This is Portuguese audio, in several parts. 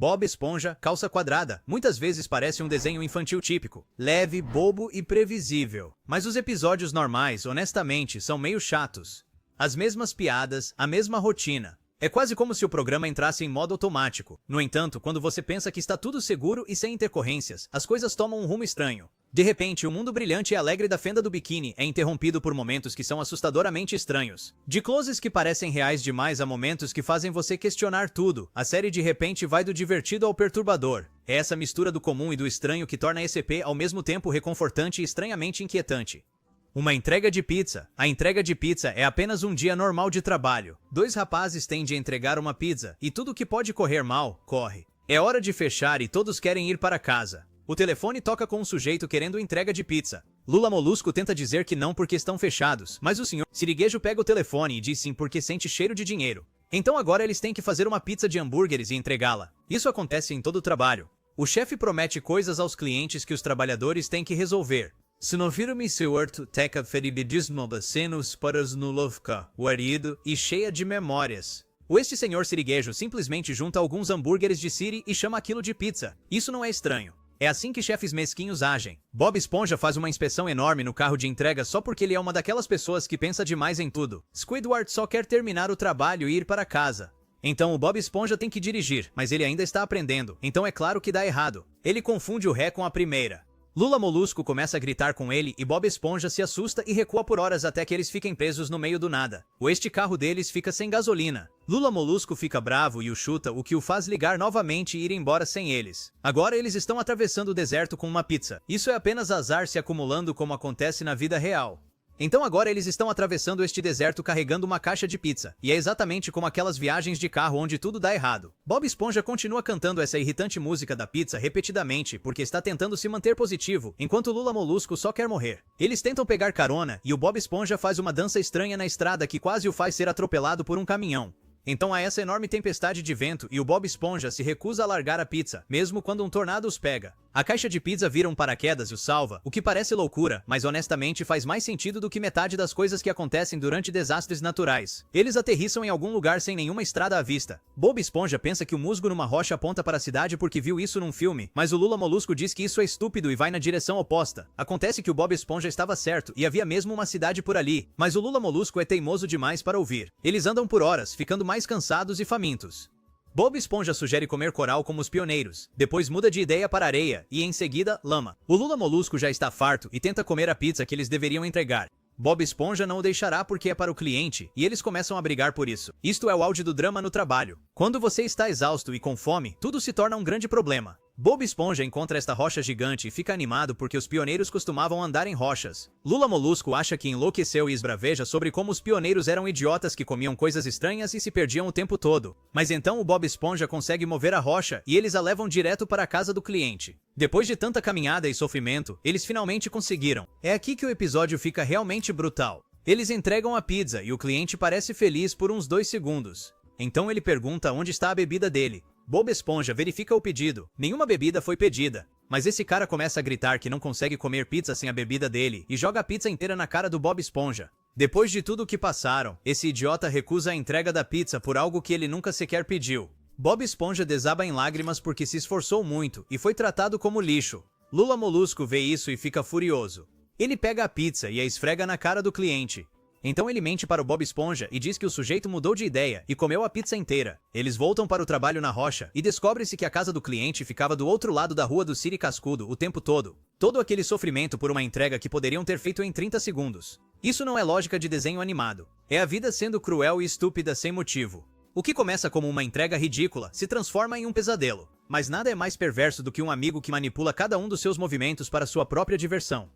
Bob Esponja, calça quadrada, muitas vezes parece um desenho infantil típico, leve, bobo e previsível. Mas os episódios normais, honestamente, são meio chatos. As mesmas piadas, a mesma rotina. É quase como se o programa entrasse em modo automático. No entanto, quando você pensa que está tudo seguro e sem intercorrências, as coisas tomam um rumo estranho. De repente, o mundo brilhante e alegre da fenda do biquíni é interrompido por momentos que são assustadoramente estranhos. De closes que parecem reais demais a momentos que fazem você questionar tudo, a série de repente vai do divertido ao perturbador. É essa mistura do comum e do estranho que torna a SCP ao mesmo tempo reconfortante e estranhamente inquietante. Uma entrega de pizza. A entrega de pizza é apenas um dia normal de trabalho. Dois rapazes têm de entregar uma pizza, e tudo que pode correr mal, corre. É hora de fechar e todos querem ir para casa. O telefone toca com um sujeito querendo entrega de pizza. Lula Molusco tenta dizer que não porque estão fechados, mas o senhor Siriguejo pega o telefone e diz sim porque sente cheiro de dinheiro. Então agora eles têm que fazer uma pizza de hambúrgueres e entregá-la. Isso acontece em todo o trabalho. O chefe promete coisas aos clientes que os trabalhadores têm que resolver. Se não viram-me seu orto, teca feribidismo bacenos para os nulovka, guarido e cheia de memórias. Este senhor Siriguejo simplesmente junta alguns hambúrgueres de Siri e chama aquilo de pizza. Isso não é estranho. É assim que chefes mesquinhos agem. Bob Esponja faz uma inspeção enorme no carro de entrega só porque ele é uma daquelas pessoas que pensa demais em tudo. Squidward só quer terminar o trabalho e ir para casa. Então o Bob Esponja tem que dirigir, mas ele ainda está aprendendo, então é claro que dá errado. Ele confunde o ré com a primeira. Lula Molusco começa a gritar com ele e Bob Esponja se assusta e recua por horas até que eles fiquem presos no meio do nada. Este carro deles fica sem gasolina. Lula Molusco fica bravo e o chuta, o que o faz ligar novamente e ir embora sem eles. Agora eles estão atravessando o deserto com uma pizza. Isso é apenas azar se acumulando como acontece na vida real. Então agora eles estão atravessando este deserto carregando uma caixa de pizza, e é exatamente como aquelas viagens de carro onde tudo dá errado. Bob Esponja continua cantando essa irritante música da pizza repetidamente porque está tentando se manter positivo, enquanto Lula Molusco só quer morrer. Eles tentam pegar carona e o Bob Esponja faz uma dança estranha na estrada que quase o faz ser atropelado por um caminhão. Então há essa enorme tempestade de vento e o Bob Esponja se recusa a largar a pizza, mesmo quando um tornado os pega. A caixa de pizza vira um paraquedas e o salva, o que parece loucura, mas honestamente faz mais sentido do que metade das coisas que acontecem durante desastres naturais. Eles aterrissam em algum lugar sem nenhuma estrada à vista. Bob Esponja pensa que o musgo numa rocha aponta para a cidade porque viu isso num filme, mas o Lula Molusco diz que isso é estúpido e vai na direção oposta. Acontece que o Bob Esponja estava certo e havia mesmo uma cidade por ali, mas o Lula Molusco é teimoso demais para ouvir. Eles andam por horas, ficando mais cansados e famintos. Bob Esponja sugere comer coral como os pioneiros, depois muda de ideia para areia e, em seguida, lama. O Lula Molusco já está farto e tenta comer a pizza que eles deveriam entregar. Bob Esponja não o deixará porque é para o cliente, e eles começam a brigar por isso. Isto é o auge do drama no trabalho. Quando você está exausto e com fome, tudo se torna um grande problema. Bob Esponja encontra esta rocha gigante e fica animado porque os pioneiros costumavam andar em rochas. Lula Molusco acha que enlouqueceu e esbraveja sobre como os pioneiros eram idiotas que comiam coisas estranhas e se perdiam o tempo todo. Mas então o Bob Esponja consegue mover a rocha e eles a levam direto para a casa do cliente. Depois de tanta caminhada e sofrimento, eles finalmente conseguiram. É aqui que o episódio fica realmente brutal. Eles entregam a pizza e o cliente parece feliz por uns 2 segundos. Então ele pergunta onde está a bebida dele. Bob Esponja verifica o pedido. Nenhuma bebida foi pedida. Mas esse cara começa a gritar que não consegue comer pizza sem a bebida dele e joga a pizza inteira na cara do Bob Esponja. Depois de tudo o que passaram, esse idiota recusa a entrega da pizza por algo que ele nunca sequer pediu. Bob Esponja desaba em lágrimas porque se esforçou muito e foi tratado como lixo. Lula Molusco vê isso e fica furioso. Ele pega a pizza e a esfrega na cara do cliente. Então ele mente para o Bob Esponja e diz que o sujeito mudou de ideia e comeu a pizza inteira. Eles voltam para o trabalho na rocha e descobre-se que a casa do cliente ficava do outro lado da rua do Siri Cascudo o tempo todo. Todo aquele sofrimento por uma entrega que poderiam ter feito em 30 segundos. Isso não é lógica de desenho animado. É a vida sendo cruel e estúpida sem motivo. O que começa como uma entrega ridícula se transforma em um pesadelo. Mas nada é mais perverso do que um amigo que manipula cada um dos seus movimentos para sua própria diversão.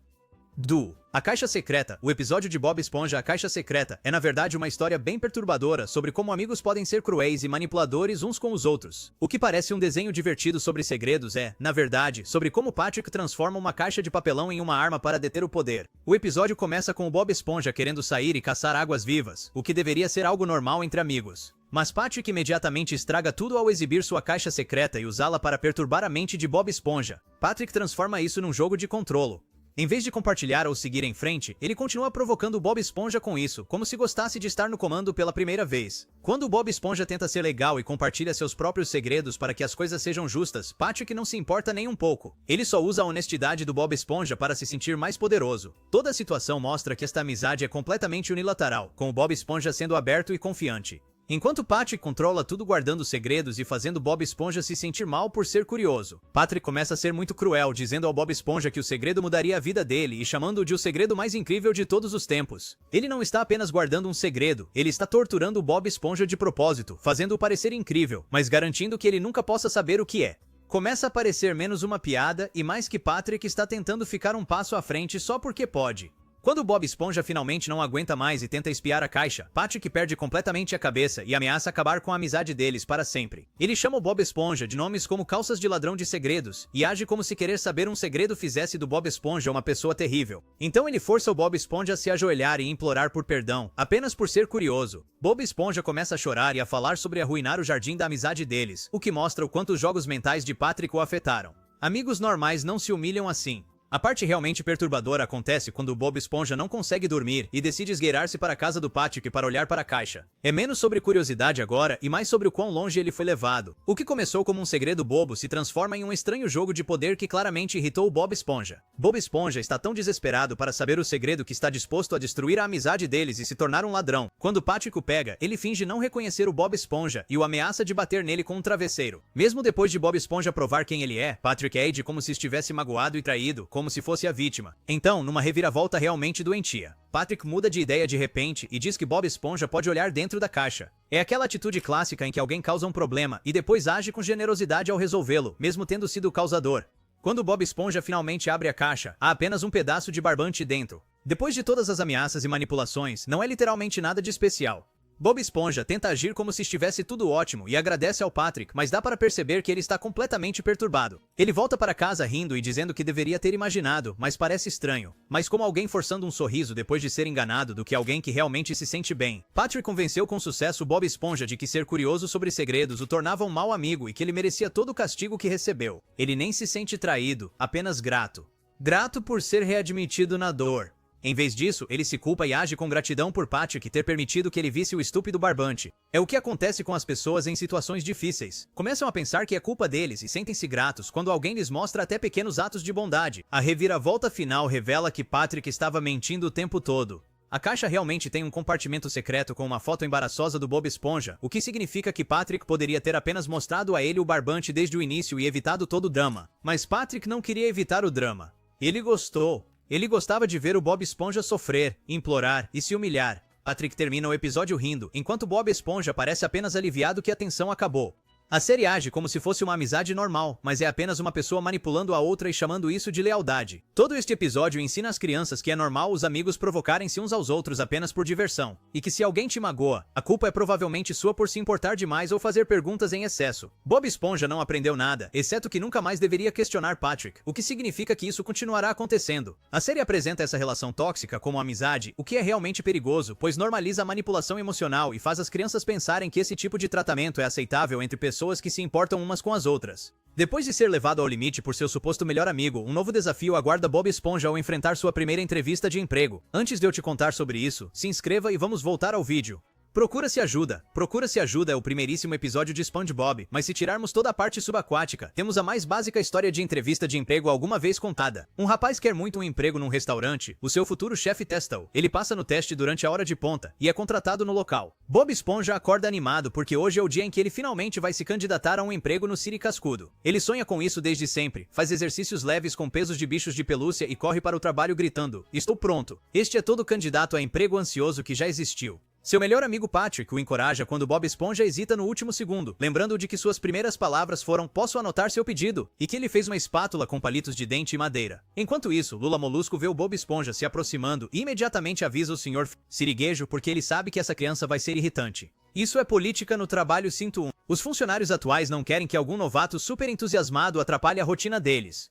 A Caixa Secreta. O episódio de Bob Esponja A Caixa Secreta é na verdade uma história bem perturbadora sobre como amigos podem ser cruéis e manipuladores uns com os outros. O que parece um desenho divertido sobre segredos é, na verdade, sobre como Patrick transforma uma caixa de papelão em uma arma para deter o poder. O episódio começa com o Bob Esponja querendo sair e caçar águas-vivas, o que deveria ser algo normal entre amigos. Mas Patrick imediatamente estraga tudo ao exibir sua caixa secreta e usá-la para perturbar a mente de Bob Esponja. Patrick transforma isso num jogo de controlo. Em vez de compartilhar ou seguir em frente, ele continua provocando o Bob Esponja com isso, como se gostasse de estar no comando pela primeira vez. Quando o Bob Esponja tenta ser legal e compartilha seus próprios segredos para que as coisas sejam justas, Patrick não se importa nem um pouco. Ele só usa a honestidade do Bob Esponja para se sentir mais poderoso. Toda a situação mostra que esta amizade é completamente unilateral, com o Bob Esponja sendo aberto e confiante. Enquanto Patrick controla tudo guardando segredos e fazendo Bob Esponja se sentir mal por ser curioso, Patrick começa a ser muito cruel, dizendo ao Bob Esponja que o segredo mudaria a vida dele e chamando-o de o segredo mais incrível de todos os tempos. Ele não está apenas guardando um segredo, ele está torturando o Bob Esponja de propósito, fazendo-o parecer incrível, mas garantindo que ele nunca possa saber o que é. Começa a parecer menos uma piada e mais que Patrick está tentando ficar um passo à frente só porque pode. Quando Bob Esponja finalmente não aguenta mais e tenta espiar a caixa, Patrick perde completamente a cabeça e ameaça acabar com a amizade deles para sempre. Ele chama o Bob Esponja de nomes como calças de ladrão de segredos e age como se querer saber um segredo fizesse do Bob Esponja uma pessoa terrível. Então ele força o Bob Esponja a se ajoelhar e implorar por perdão, apenas por ser curioso. Bob Esponja começa a chorar e a falar sobre arruinar o jardim da amizade deles, o que mostra o quanto os jogos mentais de Patrick o afetaram. Amigos normais não se humilham assim. A parte realmente perturbadora acontece quando o Bob Esponja não consegue dormir e decide esgueirar-se para a casa do Patrick para olhar para a caixa. É menos sobre curiosidade agora e mais sobre o quão longe ele foi levado. O que começou como um segredo bobo se transforma em um estranho jogo de poder que claramente irritou o Bob Esponja. Bob Esponja está tão desesperado para saber o segredo que está disposto a destruir a amizade deles e se tornar um ladrão. Quando Patrick o pega, ele finge não reconhecer o Bob Esponja e o ameaça de bater nele com um travesseiro. Mesmo depois de Bob Esponja provar quem ele é, Patrick age como se estivesse magoado e traído, como se fosse a vítima. Então, numa reviravolta realmente doentia, Patrick muda de ideia de repente e diz que Bob Esponja pode olhar dentro da caixa. É aquela atitude clássica em que alguém causa um problema e depois age com generosidade ao resolvê-lo, mesmo tendo sido o causador. Quando Bob Esponja finalmente abre a caixa, há apenas um pedaço de barbante dentro. Depois de todas as ameaças e manipulações, não é literalmente nada de especial. Bob Esponja tenta agir como se estivesse tudo ótimo e agradece ao Patrick, mas dá para perceber que ele está completamente perturbado. Ele volta para casa rindo e dizendo que deveria ter imaginado, mas parece estranho. Mas como alguém forçando um sorriso depois de ser enganado do que alguém que realmente se sente bem. Patrick convenceu com sucesso Bob Esponja de que ser curioso sobre segredos o tornava um mau amigo e que ele merecia todo o castigo que recebeu. Ele nem se sente traído, apenas grato. Grato por ser readmitido na dor. Em vez disso, ele se culpa e age com gratidão por Patrick ter permitido que ele visse o estúpido barbante. É o que acontece com as pessoas em situações difíceis. Começam a pensar que é culpa deles e sentem-se gratos quando alguém lhes mostra até pequenos atos de bondade. A reviravolta final revela que Patrick estava mentindo o tempo todo. A caixa realmente tem um compartimento secreto com uma foto embaraçosa do Bob Esponja, o que significa que Patrick poderia ter apenas mostrado a ele o barbante desde o início e evitado todo o drama. Mas Patrick não queria evitar o drama. Ele gostou. Ele gostava de ver o Bob Esponja sofrer, implorar e se humilhar. Patrick termina o episódio rindo, enquanto Bob Esponja parece apenas aliviado que a tensão acabou. A série age como se fosse uma amizade normal, mas é apenas uma pessoa manipulando a outra e chamando isso de lealdade. Todo este episódio ensina às crianças que é normal os amigos provocarem-se uns aos outros apenas por diversão, e que se alguém te magoa, a culpa é provavelmente sua por se importar demais ou fazer perguntas em excesso. Bob Esponja não aprendeu nada, exceto que nunca mais deveria questionar Patrick, o que significa que isso continuará acontecendo. A série apresenta essa relação tóxica como amizade, o que é realmente perigoso, pois normaliza a manipulação emocional e faz as crianças pensarem que esse tipo de tratamento é aceitável entre pessoas que se importam umas com as outras. Depois de ser levado ao limite por seu suposto melhor amigo, um novo desafio aguarda Bob Esponja ao enfrentar sua primeira entrevista de emprego. Antes de eu te contar sobre isso, se inscreva e vamos voltar ao vídeo. Procura-se ajuda. Procura-se ajuda é o primeiríssimo episódio de SpongeBob, mas se tirarmos toda a parte subaquática, temos a mais básica história de entrevista de emprego alguma vez contada. Um rapaz quer muito um emprego num restaurante, o seu futuro chefe testa-o. Ele passa no teste durante a hora de ponta, e é contratado no local. Bob Esponja acorda animado porque hoje é o dia em que ele finalmente vai se candidatar a um emprego no Siri Cascudo. Ele sonha com isso desde sempre, faz exercícios leves com pesos de bichos de pelúcia e corre para o trabalho gritando, "Estou pronto!" Este é todo candidato a emprego ansioso que já existiu. Seu melhor amigo Patrick o encoraja quando Bob Esponja hesita no último segundo, lembrando-o de que suas primeiras palavras foram "Posso anotar seu pedido?" e que ele fez uma espátula com palitos de dente e madeira. Enquanto isso, Lula Molusco vê o Bob Esponja se aproximando e imediatamente avisa o Sr. Siriguejo porque ele sabe que essa criança vai ser irritante. Isso é política no trabalho, sinto um. Os funcionários atuais não querem que algum novato super entusiasmado atrapalhe a rotina deles.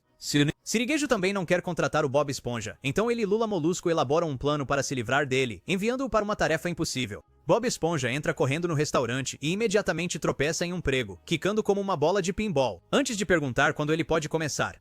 Siriguejo também não quer contratar o Bob Esponja, então ele e Lula Molusco elaboram um plano para se livrar dele, enviando-o para uma tarefa impossível. Bob Esponja entra correndo no restaurante e imediatamente tropeça em um prego, quicando como uma bola de pinball. Antes de perguntar quando ele pode começar,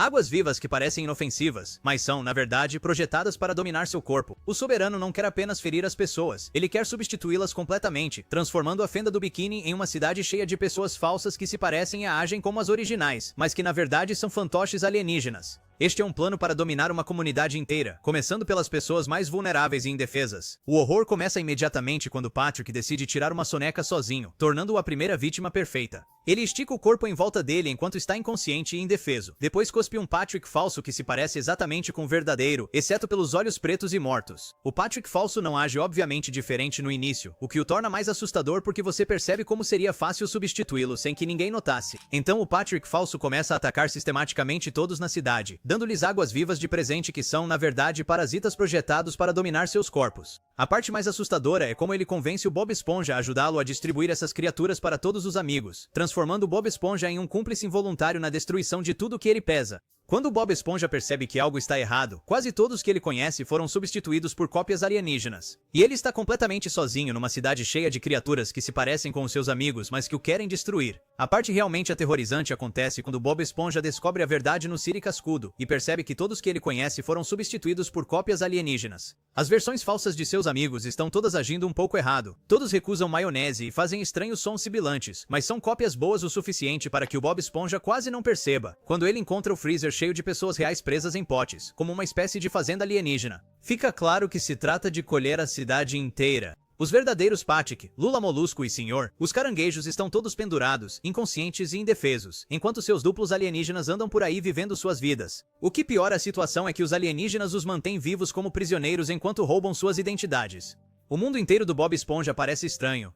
Águas vivas que parecem inofensivas, mas são, na verdade, projetadas para dominar seu corpo. O soberano não quer apenas ferir as pessoas, ele quer substituí-las completamente, transformando a Fenda do Bikini em uma cidade cheia de pessoas falsas que se parecem e agem como as originais, mas que na verdade são fantoches alienígenas. Este é um plano para dominar uma comunidade inteira, começando pelas pessoas mais vulneráveis e indefesas. O horror começa imediatamente quando Patrick decide tirar uma soneca sozinho, tornando-o a primeira vítima perfeita. Ele estica o corpo em volta dele enquanto está inconsciente e indefeso. Depois cospe um Patrick falso que se parece exatamente com o verdadeiro, exceto pelos olhos pretos e mortos. O Patrick falso não age obviamente diferente no início, o que o torna mais assustador porque você percebe como seria fácil substituí-lo sem que ninguém notasse. Então o Patrick falso começa a atacar sistematicamente todos na cidade, dando-lhes águas vivas de presente que são, na verdade, parasitas projetados para dominar seus corpos. A parte mais assustadora é como ele convence o Bob Esponja a ajudá-lo a distribuir essas criaturas para todos os amigos, transformando o Bob Esponja em um cúmplice involuntário na destruição de tudo que ele pesa. Quando o Bob Esponja percebe que algo está errado, quase todos que ele conhece foram substituídos por cópias alienígenas. E ele está completamente sozinho numa cidade cheia de criaturas que se parecem com os seus amigos, mas que o querem destruir. A parte realmente aterrorizante acontece quando Bob Esponja descobre a verdade no Siri Cascudo e percebe que todos que ele conhece foram substituídos por cópias alienígenas. As versões falsas de seus amigos estão todas agindo um pouco errado. Todos recusam maionese e fazem estranhos sons sibilantes, mas são cópias boas o suficiente para que o Bob Esponja quase não perceba, quando ele encontra o freezer cheio de pessoas reais presas em potes, como uma espécie de fazenda alienígena. Fica claro que se trata de colher a cidade inteira. Os verdadeiros Patrick, Lula Molusco e Senhor, os caranguejos estão todos pendurados, inconscientes e indefesos, enquanto seus duplos alienígenas andam por aí vivendo suas vidas. O que piora a situação é que os alienígenas os mantêm vivos como prisioneiros enquanto roubam suas identidades. O mundo inteiro do Bob Esponja parece estranho.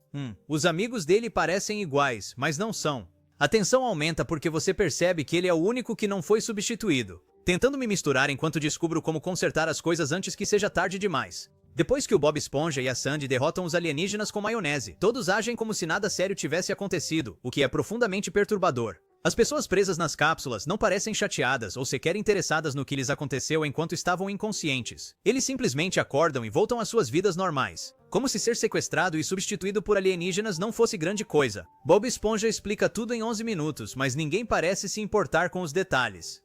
Os amigos dele parecem iguais, mas não são. A tensão aumenta porque você percebe que ele é o único que não foi substituído. Tentando me misturar enquanto descubro como consertar as coisas antes que seja tarde demais. Depois que o Bob Esponja e a Sandy derrotam os alienígenas com maionese, todos agem como se nada sério tivesse acontecido, o que é profundamente perturbador. As pessoas presas nas cápsulas não parecem chateadas ou sequer interessadas no que lhes aconteceu enquanto estavam inconscientes. Eles simplesmente acordam e voltam às suas vidas normais. Como se ser sequestrado e substituído por alienígenas não fosse grande coisa. Bob Esponja explica tudo em 11 minutos, mas ninguém parece se importar com os detalhes.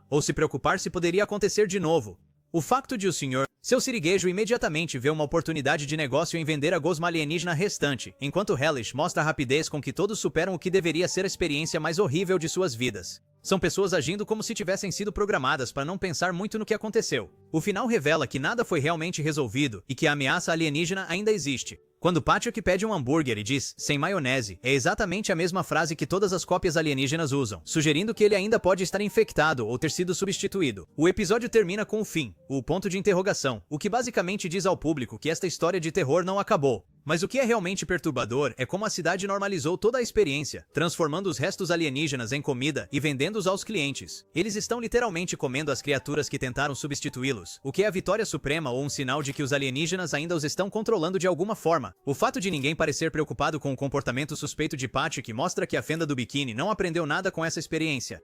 Ou se preocupar se poderia acontecer de novo. O facto de o Sr. Seu siriguejo imediatamente vê uma oportunidade de negócio em vender a gosma alienígena restante, enquanto Hellish mostra a rapidez com que todos superam o que deveria ser a experiência mais horrível de suas vidas. São pessoas agindo como se tivessem sido programadas para não pensar muito no que aconteceu. O final revela que nada foi realmente resolvido e que a ameaça alienígena ainda existe. Quando Patrick pede um hambúrguer e diz, sem maionese, é exatamente a mesma frase que todas as cópias alienígenas usam, sugerindo que ele ainda pode estar infectado ou ter sido substituído. O episódio termina com o fim, o ponto de interrogação, o que basicamente diz ao público que esta história de terror não acabou. Mas o que é realmente perturbador é como a cidade normalizou toda a experiência, transformando os restos alienígenas em comida e vendendo-os aos clientes. Eles estão literalmente comendo as criaturas que tentaram substituí-los, o que é a vitória suprema ou um sinal de que os alienígenas ainda os estão controlando de alguma forma. O fato de ninguém parecer preocupado com o comportamento suspeito de Patrick mostra que a Fenda do Bikini não aprendeu nada com essa experiência.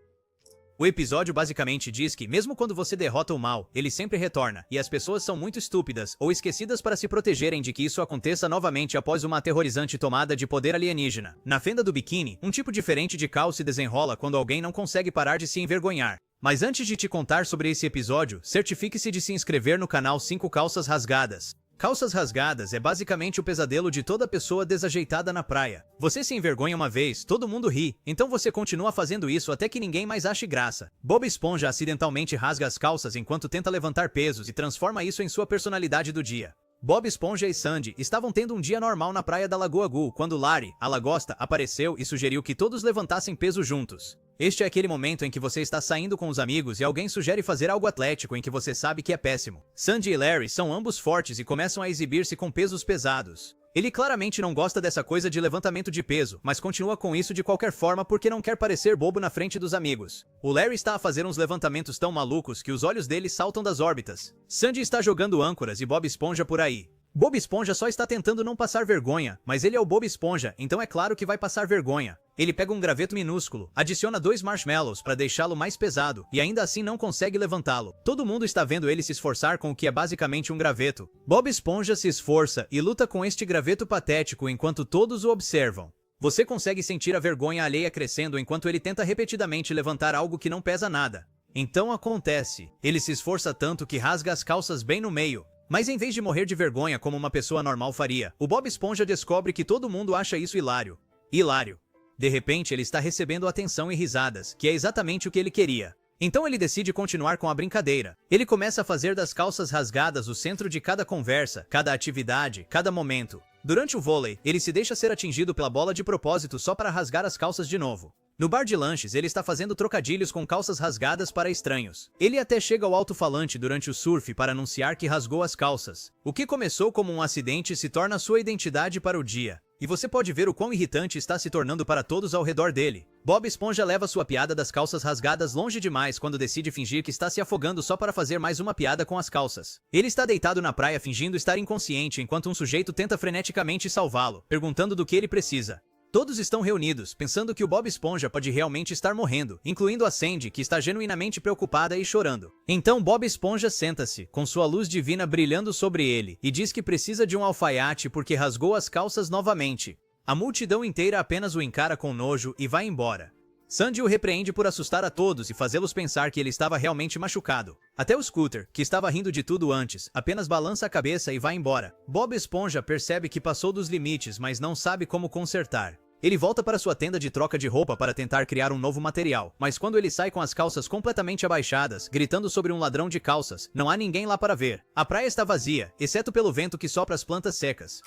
O episódio basicamente diz que, mesmo quando você derrota o mal, ele sempre retorna, e as pessoas são muito estúpidas ou esquecidas para se protegerem de que isso aconteça novamente após uma aterrorizante tomada de poder alienígena. Na Fenda do Bikini, um tipo diferente de caos se desenrola quando alguém não consegue parar de se envergonhar. Mas antes de te contar sobre esse episódio, certifique-se de se inscrever no canal 5 Calças Rasgadas. Calças rasgadas é basicamente o pesadelo de toda pessoa desajeitada na praia. Você se envergonha uma vez, todo mundo ri, então você continua fazendo isso até que ninguém mais ache graça. Bob Esponja acidentalmente rasga as calças enquanto tenta levantar pesos e transforma isso em sua personalidade do dia. Bob Esponja e Sandy estavam tendo um dia normal na praia da Lagoa Ghoul quando Larry, a lagosta, apareceu e sugeriu que todos levantassem peso juntos. Este é aquele momento em que você está saindo com os amigos e alguém sugere fazer algo atlético em que você sabe que é péssimo. Sandy e Larry são ambos fortes e começam a exibir-se com pesos pesados. Ele claramente não gosta dessa coisa de levantamento de peso, mas continua com isso de qualquer forma porque não quer parecer bobo na frente dos amigos. O Larry está a fazer uns levantamentos tão malucos que os olhos dele saltam das órbitas. Sandy está jogando âncoras e Bob Esponja por aí. Bob Esponja só está tentando não passar vergonha, mas ele é o Bob Esponja, então é claro que vai passar vergonha. Ele pega um graveto minúsculo, adiciona 2 marshmallows para deixá-lo mais pesado, e ainda assim não consegue levantá-lo. Todo mundo está vendo ele se esforçar com o que é basicamente um graveto. Bob Esponja se esforça e luta com este graveto patético enquanto todos o observam. Você consegue sentir a vergonha alheia crescendo enquanto ele tenta repetidamente levantar algo que não pesa nada. Então acontece, ele se esforça tanto que rasga as calças bem no meio. Mas em vez de morrer de vergonha como uma pessoa normal faria, o Bob Esponja descobre que todo mundo acha isso hilário. Hilário. De repente ele está recebendo atenção e risadas, que é exatamente o que ele queria. Então ele decide continuar com a brincadeira. Ele começa a fazer das calças rasgadas o centro de cada conversa, cada atividade, cada momento. Durante o vôlei, ele se deixa ser atingido pela bola de propósito só para rasgar as calças de novo. No bar de lanches, ele está fazendo trocadilhos com calças rasgadas para estranhos. Ele até chega ao alto-falante durante o surf para anunciar que rasgou as calças. O que começou como um acidente se torna sua identidade para o dia. E você pode ver o quão irritante está se tornando para todos ao redor dele. Bob Esponja leva sua piada das calças rasgadas longe demais quando decide fingir que está se afogando só para fazer mais uma piada com as calças. Ele está deitado na praia fingindo estar inconsciente enquanto um sujeito tenta freneticamente salvá-lo, perguntando do que ele precisa. Todos estão reunidos, pensando que o Bob Esponja pode realmente estar morrendo, incluindo a Sandy, que está genuinamente preocupada e chorando. Então Bob Esponja senta-se, com sua luz divina brilhando sobre ele, e diz que precisa de um alfaiate porque rasgou as calças novamente. A multidão inteira apenas o encara com nojo e vai embora. Sandy o repreende por assustar a todos e fazê-los pensar que ele estava realmente machucado. Até o Scooter, que estava rindo de tudo antes, apenas balança a cabeça e vai embora. Bob Esponja percebe que passou dos limites, mas não sabe como consertar. Ele volta para sua tenda de troca de roupa para tentar criar um novo material, mas quando ele sai com as calças completamente abaixadas, gritando sobre um ladrão de calças, não há ninguém lá para ver. A praia está vazia, exceto pelo vento que sopra as plantas secas.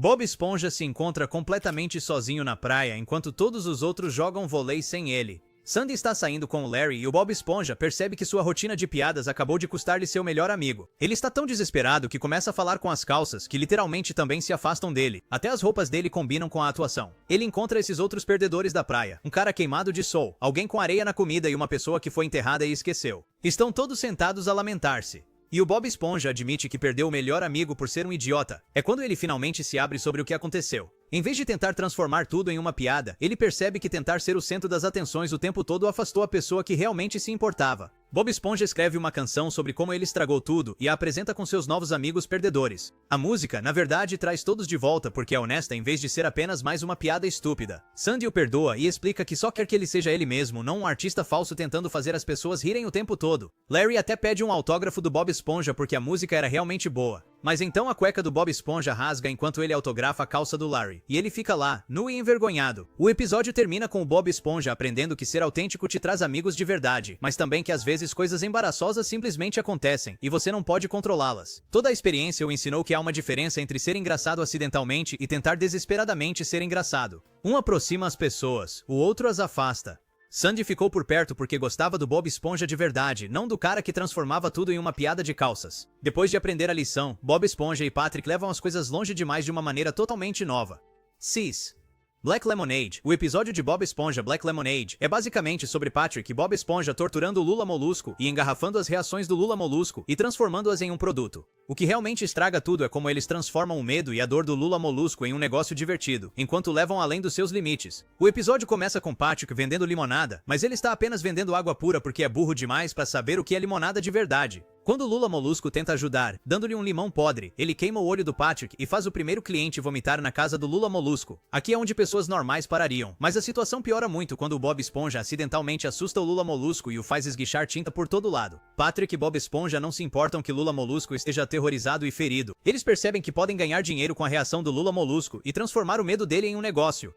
Bob Esponja se encontra completamente sozinho na praia enquanto todos os outros jogam vôlei sem ele. Sandy está saindo com o Larry e o Bob Esponja percebe que sua rotina de piadas acabou de custar-lhe seu melhor amigo. Ele está tão desesperado que começa a falar com as calças, que literalmente também se afastam dele. Até as roupas dele combinam com a atuação. Ele encontra esses outros perdedores da praia, um cara queimado de sol, alguém com areia na comida e uma pessoa que foi enterrada e esqueceu. Estão todos sentados a lamentar-se. E o Bob Esponja admite que perdeu o melhor amigo por ser um idiota. É quando ele finalmente se abre sobre o que aconteceu. Em vez de tentar transformar tudo em uma piada, ele percebe que tentar ser o centro das atenções o tempo todo afastou a pessoa que realmente se importava. Bob Esponja escreve uma canção sobre como ele estragou tudo e a apresenta com seus novos amigos perdedores. A música, na verdade, traz todos de volta porque é honesta em vez de ser apenas mais uma piada estúpida. Sandy o perdoa e explica que só quer que ele seja ele mesmo, não um artista falso tentando fazer as pessoas rirem o tempo todo. Larry até pede um autógrafo do Bob Esponja porque a música era realmente boa. Mas então a cueca do Bob Esponja rasga enquanto ele autografa a calça do Larry, e ele fica lá, nu e envergonhado. O episódio termina com o Bob Esponja aprendendo que ser autêntico te traz amigos de verdade, mas também que às vezes coisas embaraçosas simplesmente acontecem, e você não pode controlá-las. Toda a experiência o ensinou que há uma diferença entre ser engraçado acidentalmente e tentar desesperadamente ser engraçado. Um aproxima as pessoas, o outro as afasta. Sandy ficou por perto porque gostava do Bob Esponja de verdade, não do cara que transformava tudo em uma piada de calças. Depois de aprender a lição, Bob Esponja e Patrick levam as coisas longe demais de uma maneira totalmente nova. Cis. Black Lemonade. O episódio de Bob Esponja Black Lemonade é basicamente sobre Patrick e Bob Esponja torturando o Lula Molusco e engarrafando as reações do Lula Molusco e transformando-as em um produto. O que realmente estraga tudo é como eles transformam o medo e a dor do Lula Molusco em um negócio divertido, enquanto levam além dos seus limites. O episódio começa com Patrick vendendo limonada, mas ele está apenas vendendo água pura porque é burro demais para saber o que é limonada de verdade. Quando o Lula Molusco tenta ajudar, dando-lhe um limão podre, ele queima o olho do Patrick e faz o primeiro cliente vomitar na casa do Lula Molusco. Aqui é onde pessoas normais parariam, mas a situação piora muito quando o Bob Esponja acidentalmente assusta o Lula Molusco e o faz esguichar tinta por todo lado. Patrick e Bob Esponja não se importam que Lula Molusco esteja aterrorizado e ferido. Eles percebem que podem ganhar dinheiro com a reação do Lula Molusco e transformar o medo dele em um negócio.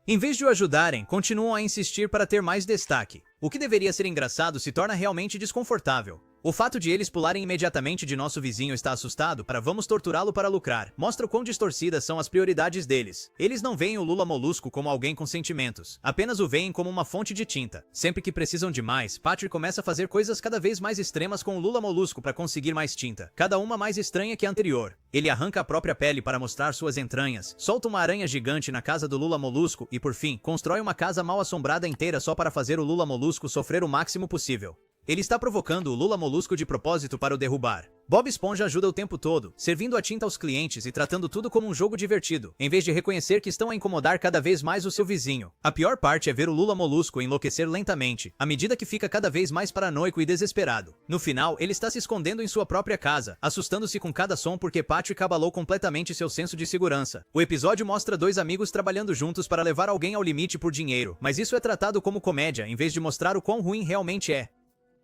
Em vez de o ajudarem, continuam a insistir para ter mais destaque. O que deveria ser engraçado se torna realmente desconfortável. O fato de eles pularem imediatamente de nosso vizinho está assustado para vamos torturá-lo para lucrar, mostra o quão distorcidas são as prioridades deles. Eles não veem o Lula Molusco como alguém com sentimentos, apenas o veem como uma fonte de tinta. Sempre que precisam de mais, Patrick começa a fazer coisas cada vez mais extremas com o Lula Molusco para conseguir mais tinta, cada uma mais estranha que a anterior. Ele arranca a própria pele para mostrar suas entranhas, solta uma aranha gigante na casa do Lula Molusco e, por fim, constrói uma casa mal assombrada inteira só para fazer o Lula Molusco sofrer o máximo possível. Ele está provocando o Lula Molusco de propósito para o derrubar. Bob Esponja ajuda o tempo todo, servindo a tinta aos clientes e tratando tudo como um jogo divertido, em vez de reconhecer que estão a incomodar cada vez mais o seu vizinho. A pior parte é ver o Lula Molusco enlouquecer lentamente, à medida que fica cada vez mais paranoico e desesperado. No final, ele está se escondendo em sua própria casa, assustando-se com cada som porque Patrick abalou completamente seu senso de segurança. O episódio mostra dois amigos trabalhando juntos para levar alguém ao limite por dinheiro, mas isso é tratado como comédia em vez de mostrar o quão ruim realmente é.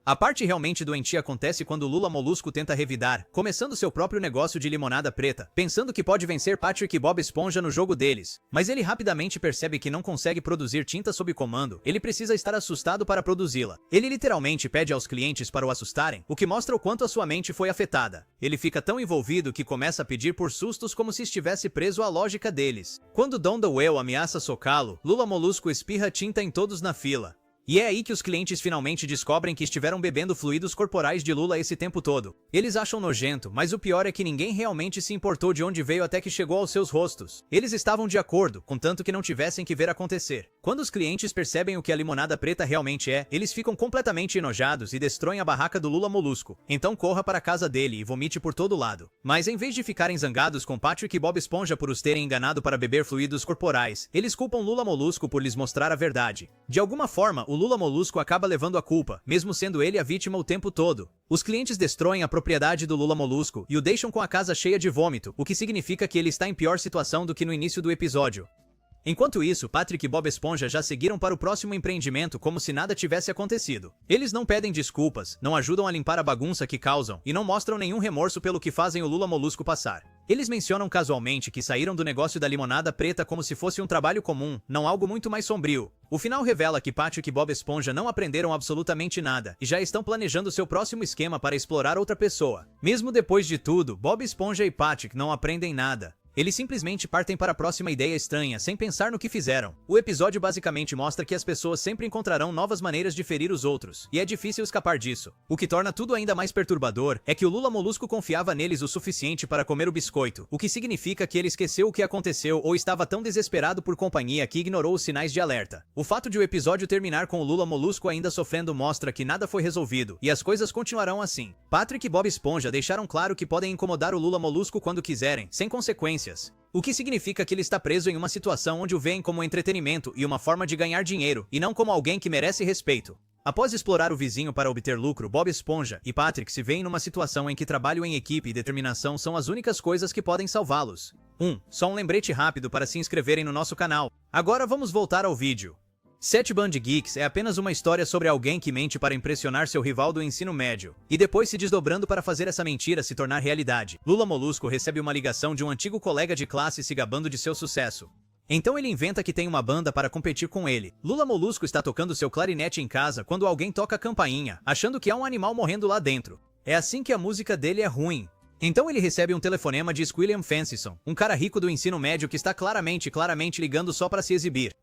A parte realmente doentia acontece quando Lula Molusco tenta revidar, começando seu próprio negócio de limonada preta, pensando que pode vencer Patrick e Bob Esponja no jogo deles. Mas ele rapidamente percebe que não consegue produzir tinta sob comando, ele precisa estar assustado para produzi-la. Ele literalmente pede aos clientes para o assustarem, o que mostra o quanto a sua mente foi afetada. Ele fica tão envolvido que começa a pedir por sustos como se estivesse preso à lógica deles. Quando Don the Whale ameaça socá-lo, Lula Molusco espirra tinta em todos na fila. E é aí que os clientes finalmente descobrem que estiveram bebendo fluidos corporais de Lula esse tempo todo. Eles acham nojento, mas o pior é que ninguém realmente se importou de onde veio até que chegou aos seus rostos. Eles estavam de acordo, contanto que não tivessem que ver acontecer. Quando os clientes percebem o que a limonada preta realmente é, eles ficam completamente enojados e destroem a barraca do Lula Molusco. Então corra para a casa dele e vomite por todo lado. Mas em vez de ficarem zangados com Patrick e Bob Esponja por os terem enganado para beber fluidos corporais, eles culpam Lula Molusco por lhes mostrar a verdade. De alguma forma, o Lula Molusco acaba levando a culpa, mesmo sendo ele a vítima o tempo todo. Os clientes destroem a propriedade do Lula Molusco e o deixam com a casa cheia de vômito, o que significa que ele está em pior situação do que no início do episódio. Enquanto isso, Patrick e Bob Esponja já seguiram para o próximo empreendimento como se nada tivesse acontecido. Eles não pedem desculpas, não ajudam a limpar a bagunça que causam e não mostram nenhum remorso pelo que fazem o Lula Molusco passar. Eles mencionam casualmente que saíram do negócio da limonada preta como se fosse um trabalho comum, não algo muito mais sombrio. O final revela que Patrick e Bob Esponja não aprenderam absolutamente nada e já estão planejando seu próximo esquema para explorar outra pessoa. Mesmo depois de tudo, Bob Esponja e Patrick não aprendem nada. Eles simplesmente partem para a próxima ideia estranha, sem pensar no que fizeram. O episódio basicamente mostra que as pessoas sempre encontrarão novas maneiras de ferir os outros, e é difícil escapar disso. O que torna tudo ainda mais perturbador é que o Lula Molusco confiava neles o suficiente para comer o biscoito, o que significa que ele esqueceu o que aconteceu ou estava tão desesperado por companhia que ignorou os sinais de alerta. O fato de o episódio terminar com o Lula Molusco ainda sofrendo mostra que nada foi resolvido, e as coisas continuarão assim. Patrick e Bob Esponja deixaram claro que podem incomodar o Lula Molusco quando quiserem, sem consequências. O que significa que ele está preso em uma situação onde o veem como entretenimento e uma forma de ganhar dinheiro, e não como alguém que merece respeito. Após explorar o vizinho para obter lucro, Bob Esponja e Patrick se veem numa situação em que trabalho em equipe e determinação são as únicas coisas que podem salvá-los. Só um lembrete rápido para se inscreverem no nosso canal. Agora vamos voltar ao vídeo. 7 Band Geeks é apenas uma história sobre alguém que mente para impressionar seu rival do ensino médio, e depois se desdobrando para fazer essa mentira se tornar realidade. Lula Molusco recebe uma ligação de um antigo colega de classe se gabando de seu sucesso. Então ele inventa que tem uma banda para competir com ele. Lula Molusco está tocando seu clarinete em casa quando alguém toca a campainha, achando que há um animal morrendo lá dentro. É assim que a música dele é ruim. Então ele recebe um telefonema de Squilliam Fancyson, um cara rico do ensino médio que está claramente ligando só para se exibir.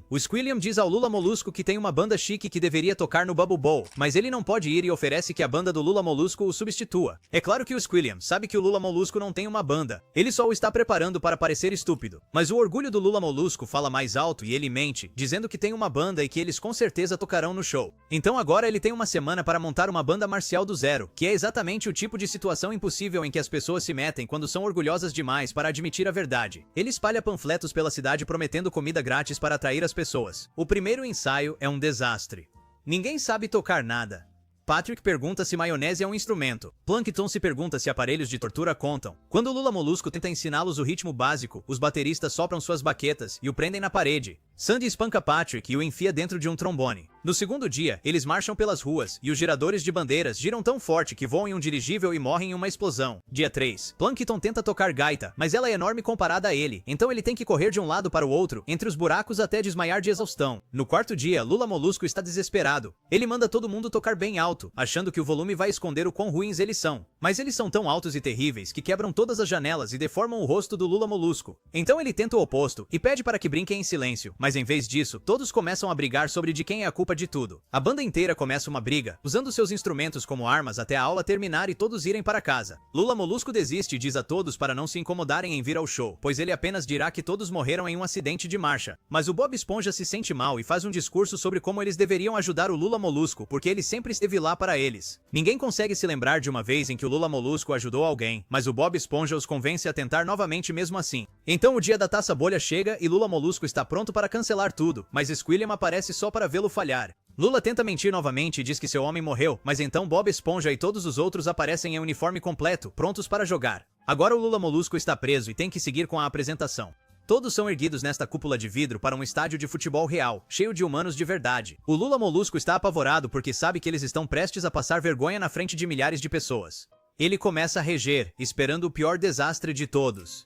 O Squilliam diz ao Lula Molusco que tem uma banda chique que deveria tocar no Bubble Bowl, mas ele não pode ir e oferece que a banda do Lula Molusco o substitua. É claro que o Squilliam sabe que o Lula Molusco não tem uma banda, ele só o está preparando para parecer estúpido. Mas o orgulho do Lula Molusco fala mais alto e ele mente, dizendo que tem uma banda e que eles com certeza tocarão no show. Então agora ele tem uma semana para montar uma banda marcial do zero, que é exatamente o tipo de situação impossível em que as pessoas se metem quando são orgulhosas demais para admitir a verdade. Ele espalha panfletos pela cidade prometendo comida grátis para atrair as pessoas. O primeiro ensaio é um desastre. Ninguém sabe tocar nada. Patrick pergunta se maionese é um instrumento. Plankton se pergunta se aparelhos de tortura contam. Quando Lula Molusco tenta ensiná-los o ritmo básico, os bateristas sopram suas baquetas e o prendem na parede. Sandy espanca Patrick e o enfia dentro de um trombone. No segundo dia, eles marcham pelas ruas, e os giradores de bandeiras giram tão forte que voam em um dirigível e morrem em uma explosão. Dia 3. Plankton tenta tocar gaita, mas ela é enorme comparada a ele, então ele tem que correr de um lado para o outro, entre os buracos até desmaiar de exaustão. No quarto dia, Lula Molusco está desesperado. Ele manda todo mundo tocar bem alto, achando que o volume vai esconder o quão ruins eles são. Mas eles são tão altos e terríveis que quebram todas as janelas e deformam o rosto do Lula Molusco. Então ele tenta o oposto, e pede para que brinquem em silêncio, mas em vez disso, todos começam a brigar sobre de quem é a culpa de tudo. A banda inteira começa uma briga, usando seus instrumentos como armas até a aula terminar e todos irem para casa. Lula Molusco desiste e diz a todos para não se incomodarem em vir ao show, pois ele apenas dirá que todos morreram em um acidente de marcha. Mas o Bob Esponja se sente mal e faz um discurso sobre como eles deveriam ajudar o Lula Molusco, porque ele sempre esteve lá para eles. Ninguém consegue se lembrar de uma vez em que o Lula Molusco ajudou alguém, mas o Bob Esponja os convence a tentar novamente mesmo assim. Então o dia da taça bolha chega e Lula Molusco está pronto para cancelar tudo, mas Squilliam aparece só para vê-lo falhar. Lula tenta mentir novamente e diz que seu homem morreu, mas então Bob Esponja e todos os outros aparecem em uniforme completo, prontos para jogar. Agora o Lula Molusco está preso e tem que seguir com a apresentação. Todos são erguidos nesta cúpula de vidro para um estádio de futebol real, cheio de humanos de verdade. O Lula Molusco está apavorado porque sabe que eles estão prestes a passar vergonha na frente de milhares de pessoas. Ele começa a reger, esperando o pior desastre de todos.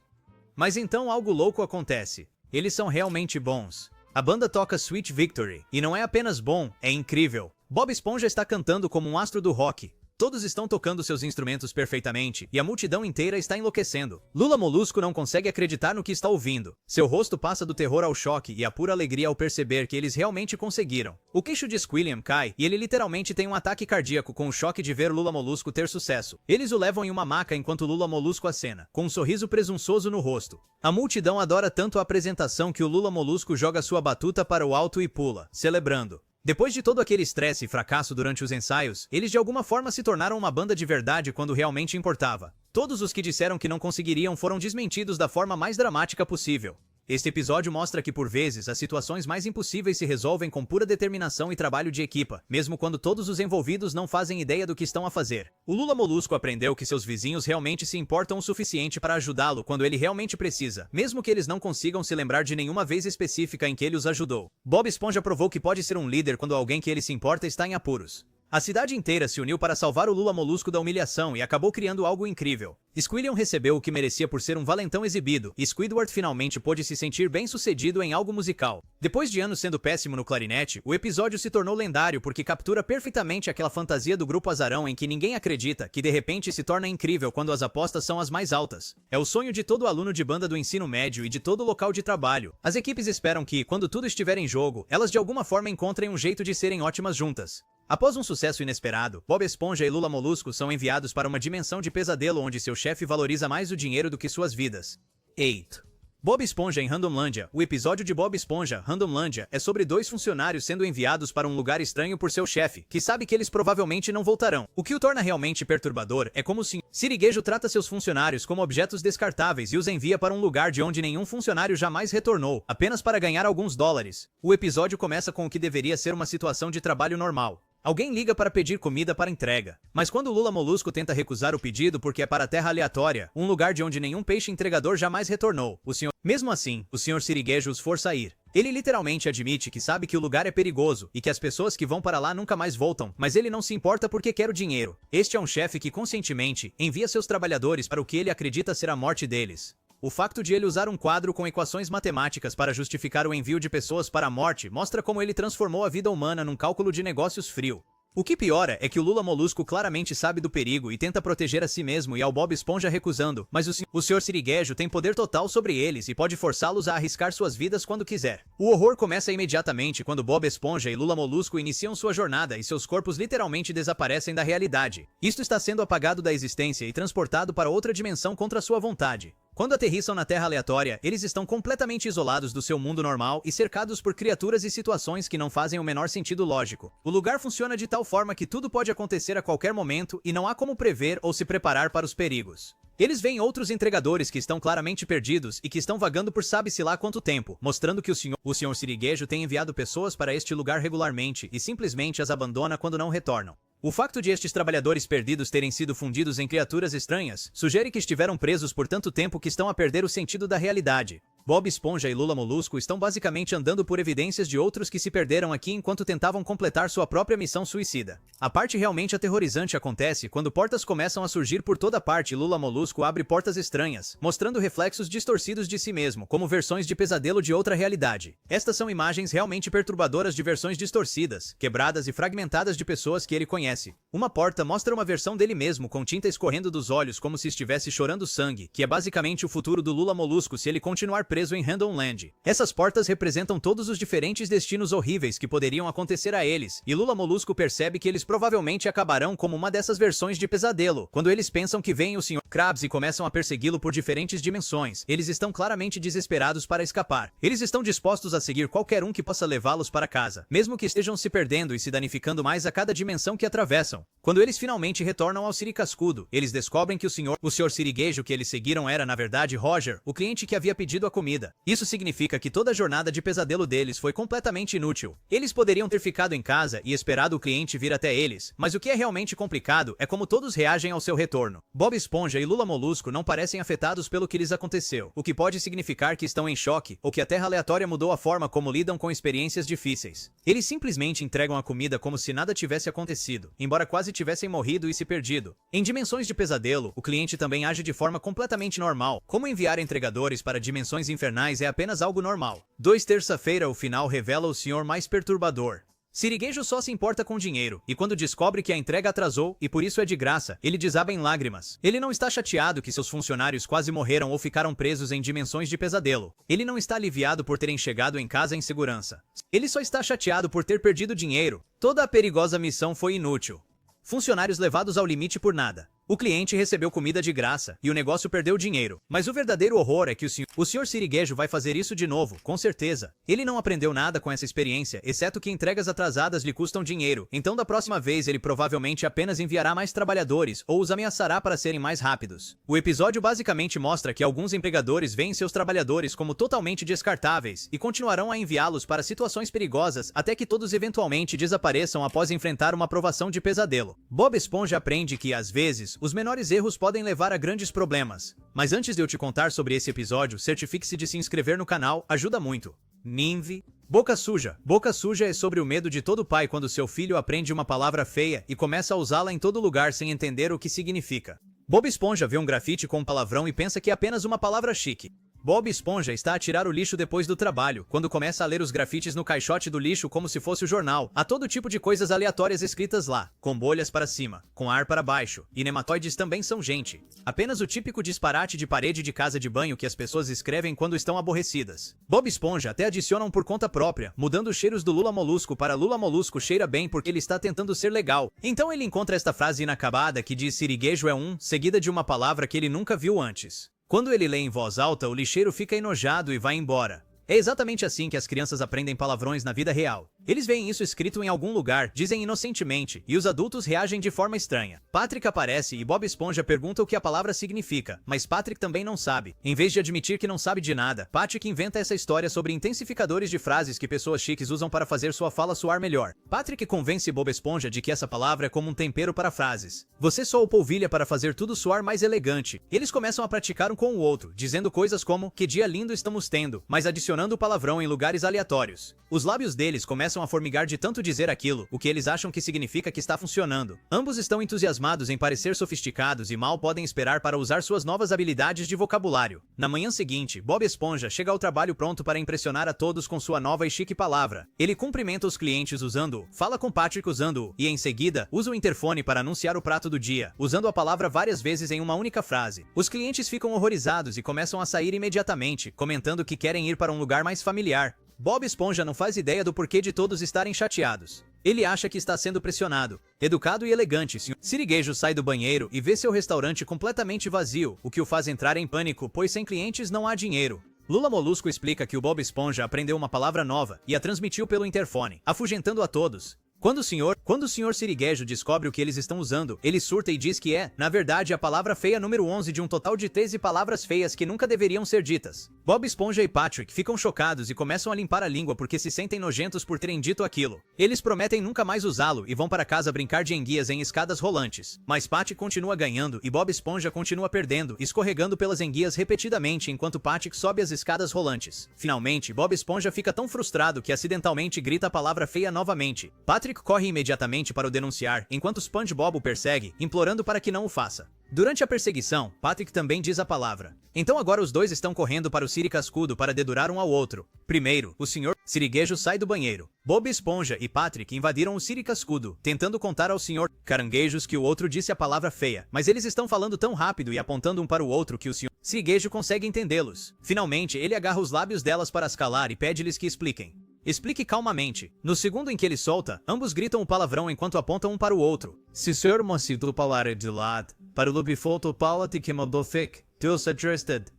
Mas então algo louco acontece. Eles são realmente bons. A banda toca Sweet Victory, e não é apenas bom, é incrível. Bob Esponja está cantando como um astro do rock. Todos estão tocando seus instrumentos perfeitamente, e a multidão inteira está enlouquecendo. Lula Molusco não consegue acreditar no que está ouvindo. Seu rosto passa do terror ao choque e à pura alegria ao perceber que eles realmente conseguiram. O queixo de Squilliam cai, e ele literalmente tem um ataque cardíaco com o choque de ver Lula Molusco ter sucesso. Eles o levam em uma maca enquanto Lula Molusco acena, com um sorriso presunçoso no rosto. A multidão adora tanto a apresentação que o Lula Molusco joga sua batuta para o alto e pula, celebrando. Depois de todo aquele estresse e fracasso durante os ensaios, eles de alguma forma se tornaram uma banda de verdade quando realmente importava. Todos os que disseram que não conseguiriam foram desmentidos da forma mais dramática possível. Este episódio mostra que por vezes as situações mais impossíveis se resolvem com pura determinação e trabalho de equipa, mesmo quando todos os envolvidos não fazem ideia do que estão a fazer. O Lula Molusco aprendeu que seus vizinhos realmente se importam o suficiente para ajudá-lo quando ele realmente precisa, mesmo que eles não consigam se lembrar de nenhuma vez específica em que ele os ajudou. Bob Esponja provou que pode ser um líder quando alguém que ele se importa está em apuros. A cidade inteira se uniu para salvar o Lula Molusco da humilhação e acabou criando algo incrível. Squilliam recebeu o que merecia por ser um valentão exibido, e Squidward finalmente pôde se sentir bem-sucedido em algo musical. Depois de anos sendo péssimo no clarinete, o episódio se tornou lendário porque captura perfeitamente aquela fantasia do grupo azarão em que ninguém acredita, que de repente se torna incrível quando as apostas são as mais altas. É o sonho de todo aluno de banda do ensino médio e de todo local de trabalho. As equipes esperam que, quando tudo estiver em jogo, elas de alguma forma encontrem um jeito de serem ótimas juntas. Após um sucesso inesperado, Bob Esponja e Lula Molusco são enviados para uma dimensão de pesadelo onde seu chefe valoriza mais o dinheiro do que suas vidas. 8. Bob Esponja em Randomlândia. O episódio de Bob Esponja, Randomlândia, é sobre dois funcionários sendo enviados para um lugar estranho por seu chefe, que sabe que eles provavelmente não voltarão. O que o torna realmente perturbador é como o Sr. Siriguejo trata seus funcionários como objetos descartáveis e os envia para um lugar de onde nenhum funcionário jamais retornou, apenas para ganhar alguns dólares. O episódio começa com o que deveria ser uma situação de trabalho normal. Alguém liga para pedir comida para entrega. Mas quando Lula Molusco tenta recusar o pedido porque é para terra aleatória, um lugar de onde nenhum peixe entregador jamais retornou, mesmo assim, o Sr. Siriguejo os força a ir. Ele literalmente admite que sabe que o lugar é perigoso e que as pessoas que vão para lá nunca mais voltam, mas ele não se importa porque quer o dinheiro. Este é um chefe que conscientemente envia seus trabalhadores para o que ele acredita ser a morte deles. O facto de ele usar um quadro com equações matemáticas para justificar o envio de pessoas para a morte mostra como ele transformou a vida humana num cálculo de negócios frio. O que piora é que o Lula Molusco claramente sabe do perigo e tenta proteger a si mesmo e ao Bob Esponja recusando, mas o Sr. Siriguejo tem poder total sobre eles e pode forçá-los a arriscar suas vidas quando quiser. O horror começa imediatamente quando Bob Esponja e Lula Molusco iniciam sua jornada e seus corpos literalmente desaparecem da realidade. Isto está sendo apagado da existência e transportado para outra dimensão contra sua vontade. Quando aterrissam na Terra aleatória, eles estão completamente isolados do seu mundo normal e cercados por criaturas e situações que não fazem o menor sentido lógico. O lugar funciona de tal forma que tudo pode acontecer a qualquer momento e não há como prever ou se preparar para os perigos. Eles veem outros entregadores que estão claramente perdidos e que estão vagando por sabe-se lá quanto tempo, mostrando que o Sr. Siriguejo tem enviado pessoas para este lugar regularmente e simplesmente as abandona quando não retornam. O facto de estes trabalhadores perdidos terem sido fundidos em criaturas estranhas sugere que estiveram presos por tanto tempo que estão a perder o sentido da realidade. Bob Esponja e Lula Molusco estão basicamente andando por evidências de outros que se perderam aqui enquanto tentavam completar sua própria missão suicida. A parte realmente aterrorizante acontece quando portas começam a surgir por toda parte e Lula Molusco abre portas estranhas, mostrando reflexos distorcidos de si mesmo, como versões de pesadelo de outra realidade. Estas são imagens realmente perturbadoras de versões distorcidas, quebradas e fragmentadas de pessoas que ele conhece. Uma porta mostra uma versão dele mesmo com tinta escorrendo dos olhos como se estivesse chorando sangue, que é basicamente o futuro do Lula Molusco se ele continuar preso em Randomland. Essas portas representam todos os diferentes destinos horríveis que poderiam acontecer a eles, e Lula Molusco percebe que eles provavelmente acabarão como uma dessas versões de pesadelo. Quando eles pensam que vem o Sr. Krabs e começam a persegui-lo por diferentes dimensões, eles estão claramente desesperados para escapar. Eles estão dispostos a seguir qualquer um que possa levá-los para casa, mesmo que estejam se perdendo e se danificando mais a cada dimensão que atravessam. Quando eles finalmente retornam ao Siri Cascudo, eles descobrem que o Sr. Siriguejo que eles seguiram era, na verdade, Roger, o cliente que havia pedido a comida comida. Isso significa que toda a jornada de pesadelo deles foi completamente inútil. Eles poderiam ter ficado em casa e esperado o cliente vir até eles, mas o que é realmente complicado é como todos reagem ao seu retorno. Bob Esponja e Lula Molusco não parecem afetados pelo que lhes aconteceu, o que pode significar que estão em choque ou que a Terra aleatória mudou a forma como lidam com experiências difíceis. Eles simplesmente entregam a comida como se nada tivesse acontecido, embora quase tivessem morrido e se perdido. Em dimensões de pesadelo, o cliente também age de forma completamente normal. Como enviar entregadores para dimensões infernais é apenas algo normal. 2 Terça-feira, o final revela o senhor mais perturbador. Sirigueijo só se importa com dinheiro, e quando descobre que a entrega atrasou e por isso é de graça, ele desaba em lágrimas. Ele não está chateado que seus funcionários quase morreram ou ficaram presos em dimensões de pesadelo. Ele não está aliviado por terem chegado em casa em segurança. Ele só está chateado por ter perdido dinheiro. Toda a perigosa missão foi inútil. Funcionários levados ao limite por nada. O cliente recebeu comida de graça e o negócio perdeu dinheiro. Mas o verdadeiro horror é que o Sr. Sirigueijo vai fazer isso de novo, com certeza. Ele não aprendeu nada com essa experiência, exceto que entregas atrasadas lhe custam dinheiro. Então da próxima vez ele provavelmente apenas enviará mais trabalhadores ou os ameaçará para serem mais rápidos. O episódio basicamente mostra que alguns empregadores veem seus trabalhadores como totalmente descartáveis e continuarão a enviá-los para situações perigosas até que todos eventualmente desapareçam após enfrentar uma provação de pesadelo. Bob Esponja aprende que, às vezes, os menores erros podem levar a grandes problemas. Mas antes de eu te contar sobre esse episódio, certifique-se de se inscrever no canal, ajuda muito. Ninve. Boca suja. Boca suja é sobre o medo de todo pai quando seu filho aprende uma palavra feia e começa a usá-la em todo lugar sem entender o que significa. Bob Esponja vê um grafite com um palavrão e pensa que é apenas uma palavra chique. Bob Esponja está a tirar o lixo depois do trabalho, quando começa a ler os grafites no caixote do lixo como se fosse o jornal. Há todo tipo de coisas aleatórias escritas lá, com bolhas para cima, com ar para baixo, e nematóides também são gente. Apenas o típico disparate de parede de casa de banho que as pessoas escrevem quando estão aborrecidas. Bob Esponja até adiciona um por conta própria, mudando os cheiros do Lula Molusco para Lula Molusco cheira bem porque ele está tentando ser legal. Então ele encontra esta frase inacabada que diz Sirigueijo é um, seguida de uma palavra que ele nunca viu antes. Quando ele lê em voz alta, o lixeiro fica enojado e vai embora. É exatamente assim que as crianças aprendem palavrões na vida real. Eles veem isso escrito em algum lugar, dizem inocentemente, e os adultos reagem de forma estranha. Patrick aparece e Bob Esponja pergunta o que a palavra significa, mas Patrick também não sabe. Em vez de admitir que não sabe de nada, Patrick inventa essa história sobre intensificadores de frases que pessoas chiques usam para fazer sua fala soar melhor. Patrick convence Bob Esponja de que essa palavra é como um tempero para frases. Você só o polvilha para fazer tudo soar mais elegante. Eles começam a praticar um com o outro, dizendo coisas como, que dia lindo estamos tendo, mas adicionando o palavrão em lugares aleatórios. Os lábios deles começam a formigar de tanto dizer aquilo, o que eles acham que significa que está funcionando. Ambos estão entusiasmados em parecer sofisticados e mal podem esperar para usar suas novas habilidades de vocabulário. Na manhã seguinte, Bob Esponja chega ao trabalho pronto para impressionar a todos com sua nova e chique palavra. Ele cumprimenta os clientes usando-o, fala com Patrick usando-o, e em seguida, usa o interfone para anunciar o prato do dia, usando a palavra várias vezes em uma única frase. Os clientes ficam horrorizados e começam a sair imediatamente, comentando que querem ir para um lugar mais familiar. Bob Esponja não faz ideia do porquê de todos estarem chateados. Ele acha que está sendo pressionado. Educado e elegante, Sr. Sirigueijo sai do banheiro e vê seu restaurante completamente vazio, o que o faz entrar em pânico, pois sem clientes não há dinheiro. Lula Molusco explica que o Bob Esponja aprendeu uma palavra nova e a transmitiu pelo interfone, afugentando a todos. Quando o Sr. Sirigueijo descobre o que eles estão usando, ele surta e diz que é, na verdade, a palavra feia número 11 de um total de 13 palavras feias que nunca deveriam ser ditas. Bob Esponja e Patrick ficam chocados e começam a limpar a língua porque se sentem nojentos por terem dito aquilo. Eles prometem nunca mais usá-lo e vão para casa brincar de enguias em escadas rolantes. Mas Patrick continua ganhando e Bob Esponja continua perdendo, escorregando pelas enguias repetidamente enquanto Patrick sobe as escadas rolantes. Finalmente, Bob Esponja fica tão frustrado que acidentalmente grita a palavra feia novamente. Patrick corre imediatamente para o denunciar, enquanto SpongeBob o persegue, implorando para que não o faça. Durante a perseguição, Patrick também diz a palavra. Então agora os dois estão correndo para o Siri Cascudo para dedurar um ao outro. Primeiro, o Sr. Sirigueijo sai do banheiro. Bob Esponja e Patrick invadiram o Siri Cascudo, tentando contar ao Sr. Caranguejos que o outro disse a palavra feia, mas eles estão falando tão rápido e apontando um para o outro que o Sr. Sirigueijo consegue entendê-los. Finalmente, ele agarra os lábios delas para as calar e pede-lhes que expliquem. Explique calmamente. No segundo em que ele solta, ambos gritam o palavrão enquanto apontam um para o outro. Se ser mocido palavra de lado, para o bifoto pala te queimou fic, tu suggested,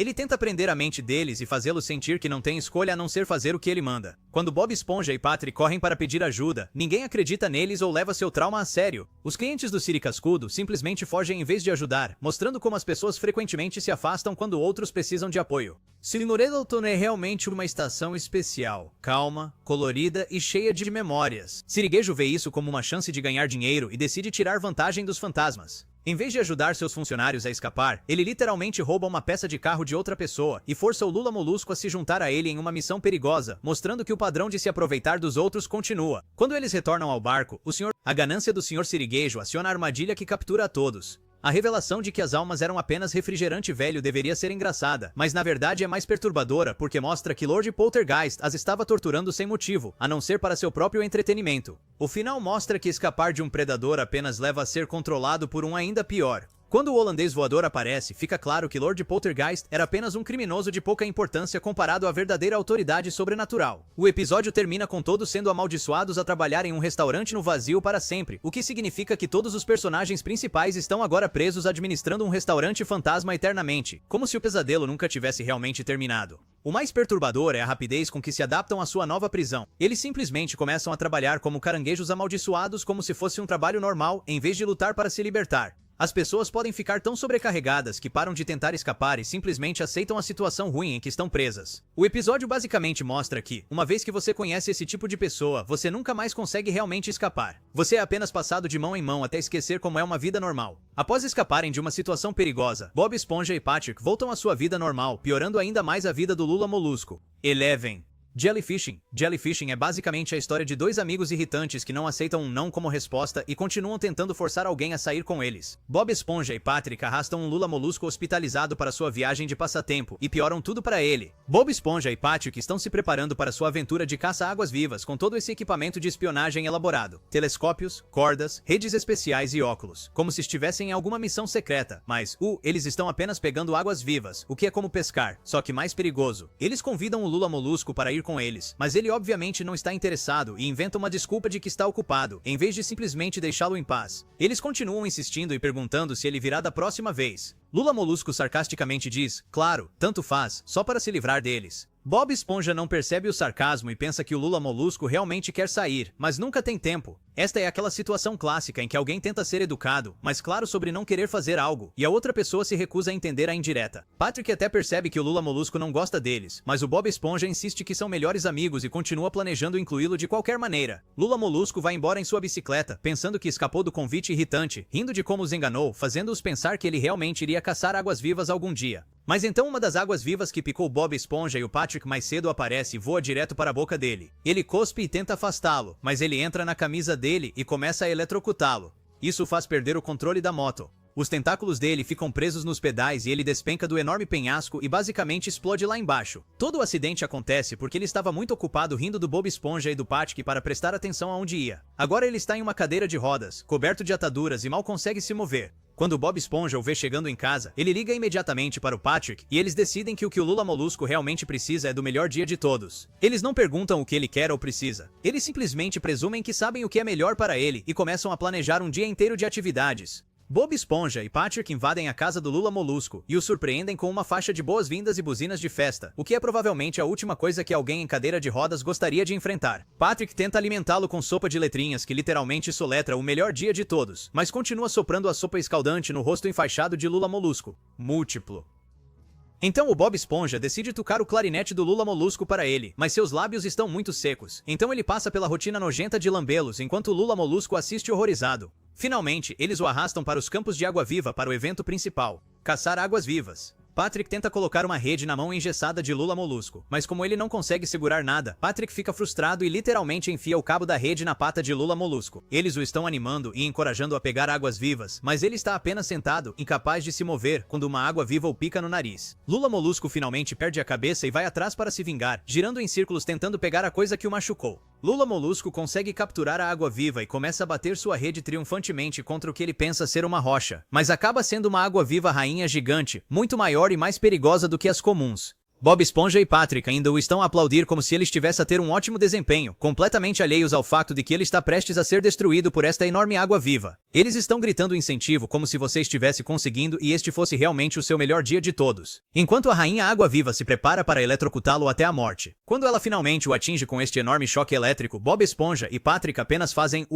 Ele tenta prender a mente deles e fazê-los sentir que não tem escolha a não ser fazer o que ele manda. Quando Bob Esponja e Patrick correm para pedir ajuda, ninguém acredita neles ou leva seu trauma a sério. Os clientes do Siri Cascudo simplesmente fogem em vez de ajudar, mostrando como as pessoas frequentemente se afastam quando outros precisam de apoio. Sirinorelton é realmente uma estação especial, calma, colorida e cheia de memórias. Siriguejo vê isso como uma chance de ganhar dinheiro e decide tirar vantagem dos fantasmas. Em vez de ajudar seus funcionários a escapar, ele literalmente rouba uma peça de carro de outra pessoa e força o Lula Molusco a se juntar a ele em uma missão perigosa, mostrando que o padrão de se aproveitar dos outros continua. Quando eles retornam ao barco, a ganância do Sr. Siriguejo aciona a armadilha que captura a todos. A revelação de que as almas eram apenas refrigerante velho deveria ser engraçada, mas na verdade é mais perturbadora porque mostra que Lord Poltergeist as estava torturando sem motivo, a não ser para seu próprio entretenimento. O final mostra que escapar de um predador apenas leva a ser controlado por um ainda pior. Quando o holandês voador aparece, fica claro que Lord Poltergeist era apenas um criminoso de pouca importância comparado à verdadeira autoridade sobrenatural. O episódio termina com todos sendo amaldiçoados a trabalhar em um restaurante no vazio para sempre, o que significa que todos os personagens principais estão agora presos administrando um restaurante fantasma eternamente, como se o pesadelo nunca tivesse realmente terminado. O mais perturbador é a rapidez com que se adaptam à sua nova prisão. Eles simplesmente começam a trabalhar como caranguejos amaldiçoados como se fosse um trabalho normal, em vez de lutar para se libertar. As pessoas podem ficar tão sobrecarregadas que param de tentar escapar e simplesmente aceitam a situação ruim em que estão presas. O episódio basicamente mostra que, uma vez que você conhece esse tipo de pessoa, você nunca mais consegue realmente escapar. Você é apenas passado de mão em mão até esquecer como é uma vida normal. Após escaparem de uma situação perigosa, Bob Esponja e Patrick voltam à sua vida normal, piorando ainda mais a vida do Lula Molusco. Eleven. Jellyfishing. Jellyfishing é basicamente a história de dois amigos irritantes que não aceitam um não como resposta e continuam tentando forçar alguém a sair com eles. Bob Esponja e Patrick arrastam um Lula Molusco hospitalizado para sua viagem de passatempo e pioram tudo para ele. Bob Esponja e Patrick estão se preparando para sua aventura de caça a águas-vivas com todo esse equipamento de espionagem elaborado. Telescópios, cordas, redes especiais e óculos, como se estivessem em alguma missão secreta, mas, eles estão apenas pegando águas-vivas, o que é como pescar, só que mais perigoso. Eles convidam o Lula Molusco para ir com eles, mas ele obviamente não está interessado e inventa uma desculpa de que está ocupado, em vez de simplesmente deixá-lo em paz. Eles continuam insistindo e perguntando se ele virá da próxima vez. Lula Molusco sarcasticamente diz, claro, tanto faz, só para se livrar deles. Bob Esponja não percebe o sarcasmo e pensa que o Lula Molusco realmente quer sair, mas nunca tem tempo. Esta é aquela situação clássica em que alguém tenta ser educado, mas claro sobre não querer fazer algo, e a outra pessoa se recusa a entender a indireta. Patrick até percebe que o Lula Molusco não gosta deles, mas o Bob Esponja insiste que são melhores amigos e continua planejando incluí-lo de qualquer maneira. Lula Molusco vai embora em sua bicicleta, pensando que escapou do convite irritante, rindo de como os enganou, fazendo-os pensar que ele realmente iria caçar águas-vivas algum dia. Mas então uma das águas-vivas que picou Bob Esponja e o Patrick mais cedo aparece e voa direto para a boca dele. Ele cospe e tenta afastá-lo, mas ele entra na camisa dele e começa a eletrocutá-lo. Isso faz perder o controle da moto. Os tentáculos dele ficam presos nos pedais e ele despenca do enorme penhasco e basicamente explode lá embaixo. Todo o acidente acontece porque ele estava muito ocupado rindo do Bob Esponja e do Patrick para prestar atenção aonde ia. Agora ele está em uma cadeira de rodas, coberto de ataduras e mal consegue se mover. Quando Bob Esponja o vê chegando em casa, ele liga imediatamente para o Patrick e eles decidem que o Lula Molusco realmente precisa é do melhor dia de todos. Eles não perguntam o que ele quer ou precisa. Eles simplesmente presumem que sabem o que é melhor para ele e começam a planejar um dia inteiro de atividades. Bob Esponja e Patrick invadem a casa do Lula Molusco e o surpreendem com uma faixa de boas-vindas e buzinas de festa, o que é provavelmente a última coisa que alguém em cadeira de rodas gostaria de enfrentar. Patrick tenta alimentá-lo com sopa de letrinhas que literalmente soletra o melhor dia de todos, mas continua soprando a sopa escaldante no rosto enfaixado de Lula Molusco. Múltiplo. Então o Bob Esponja decide tocar o clarinete do Lula Molusco para ele, mas seus lábios estão muito secos, então ele passa pela rotina nojenta de lambê-los enquanto o Lula Molusco assiste horrorizado. Finalmente, eles o arrastam para os campos de água-viva para o evento principal, caçar águas-vivas. Patrick tenta colocar uma rede na mão engessada de Lula Molusco, mas como ele não consegue segurar nada, Patrick fica frustrado e literalmente enfia o cabo da rede na pata de Lula Molusco. Eles o estão animando e encorajando a pegar águas-vivas, mas ele está apenas sentado, incapaz de se mover, quando uma água-viva o pica no nariz. Lula Molusco finalmente perde a cabeça e vai atrás para se vingar, girando em círculos tentando pegar a coisa que o machucou. Lula Molusco consegue capturar a água-viva e começa a bater sua rede triunfantemente contra o que ele pensa ser uma rocha, mas acaba sendo uma água-viva rainha gigante, muito maior e mais perigosa do que as comuns. Bob Esponja e Patrick ainda o estão a aplaudir como se ele estivesse a ter um ótimo desempenho, completamente alheios ao fato de que ele está prestes a ser destruído por esta enorme água-viva. Eles estão gritando incentivo como se você estivesse conseguindo e este fosse realmente o seu melhor dia de todos. Enquanto a rainha água-viva se prepara para eletrocutá-lo até a morte. Quando ela finalmente o atinge com este enorme choque elétrico, Bob Esponja e Patrick apenas fazem